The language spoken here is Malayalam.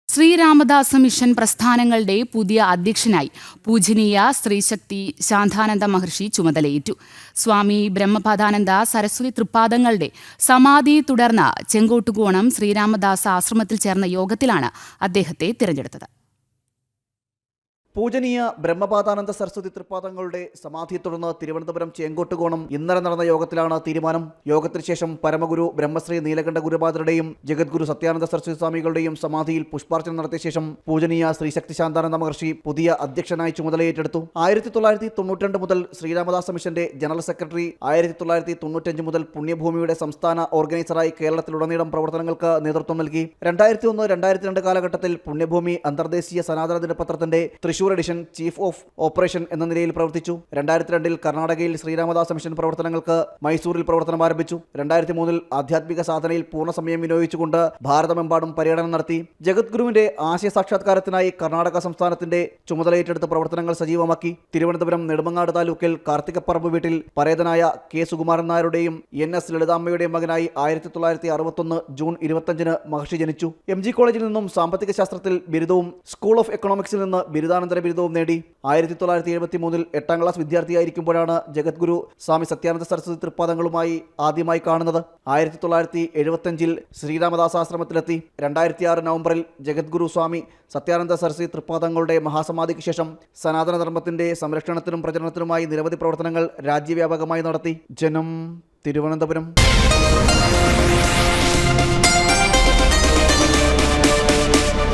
ശ്രീരാമദാസ മിഷൻ പ്രസ്ഥാനങ്ങളുടെ പുതിയ അധ്യക്ഷനായി പൂജനീയ സ്ത്രീശക്തി ശാന്താനന്ദ മഹർഷി ചുമതലയേറ്റു. സ്വാമി ബ്രഹ്മപാദാനന്ദ സരസ്വതി തൃപ്പാദങ്ങളുടെ സമാധി തുടർന്ന് ചെങ്കോട്ടുകോണം ശ്രീരാമദാസ ആശ്രമത്തിൽ ചേർന്ന യോഗത്തിലാണ് അദ്ദേഹത്തെ തിരഞ്ഞെടുത്തത്. പൂജനീയ ബ്രഹ്മപാദാനന്ദ സരസ്വതി തൃപ്പാദങ്ങളുടെ സമാധിയെ തുടർന്ന് തിരുവനന്തപുരം ചേങ്കോട്ടുകോണം ഇന്നലെ നടന്ന യോഗത്തിലാണ് തീരുമാനം. യോഗത്തിന് ശേഷം പരമഗുരു ബ്രഹ്മശ്രീ നീലകണ്ഠ ഗുരുപാദരുടെയും ജഗദ്ഗുരു സത്യാനന്ദ സരസ്വതി സ്വാമികളുടെയും സമാധിയിൽ പുഷ്പാർച്ചന നടത്തിയ ശേഷം പൂജനീയ ശ്രീശക്തി ശാന്താനന്ദ മഹർഷി പുതിയ അധ്യക്ഷനായി ചുമതലയേറ്റെടുത്തു. 1992 മുതൽ ശ്രീരാമദാസ മിഷന്റെ ജനറൽ സെക്രട്ടറി, 1995 മുതൽ പുണ്യഭൂമിയുടെ സംസ്ഥാന ഓർഗനൈസറായി കേരളത്തിലുടനീളം പ്രവർത്തനങ്ങൾക്ക് നേതൃത്വം നൽകി. 2001-2002 കാലഘട്ടത്തിൽ പുണ്യഭൂമി അന്തർദേശീയ സനാതന ദിനപത്രത്തിന്റെ Thrissur edition chief of operation എന്ന നിലയിൽ പ്രവർത്തിച്ചു. 2002 കർണാടകയിൽ ശ്രീരാമദാസ മിഷൻ പ്രവർത്തനങ്ങൾക്ക് മൈസൂരിൽ പ്രവർത്തനം ആരംഭിച്ചു. 2003 ആധ്യാത്മിക സാധനയിൽ പൂർണ്ണസമയം വിനിയോഗിച്ചുകൊണ്ട് ഭാരതമെമ്പാടും പര്യടനം നടത്തി. ജഗദ്ഗുരുവിന്റെ ആശയ സാക്ഷാത്കാരത്തിനായി കർണാടക സംസ്ഥാനത്തിന്റെ ചുമതലയേറ്റെടുത്ത് പ്രവർത്തനങ്ങൾ സജീവമാക്കി. തിരുവനന്തപുരം നെടുമങ്ങാട് താലൂക്കിൽ കാർത്തികപ്പറമ്പ് വീട്ടിൽ പരേതനായ കെ സുകുമാരൻ നായരുടെയും NS ലളിതാമ്മയുടെയും മകനായി 1961 ജൂൺ 25 മഹർഷി ജനിച്ചു. MG കോളേജിൽ നിന്നും സാമ്പത്തിക ശാസ്ത്രത്തിൽ ബിരുദവും സ്കൂൾ ഓഫ് എക്കണോമിക്സിൽ നിന്ന് ബിരുദാനന്തര ബിരുദവും നേടി. 1973 8ാം ക്ലാസ് വിദ്യാർത്ഥിയായിരിക്കുമ്പോഴാണ് ജഗദ്ഗുരു സ്വാമി സത്യാനന്ദ സരസ്വതി തൃപ്പാദങ്ങളുമായി ആദ്യമായി കാണുന്നത്. 1975 ശ്രീരാമദാസാശ്രമത്തിലെത്തി. 2006 നവംബറിൽ ജഗദ്ഗുരു സ്വാമി സത്യാനന്ദ സരസ്വതി തൃപ്പാദങ്ങളുടെ മഹാസമാധിക്ക് ശേഷം സനാതനധർമ്മത്തിന്റെ സംരക്ഷണത്തിനും പ്രചരണത്തിനുമായി നിരവധി പ്രവർത്തനങ്ങൾ രാജ്യവ്യാപകമായി നടത്തി. ജനം, തിരുവനന്തപുരം.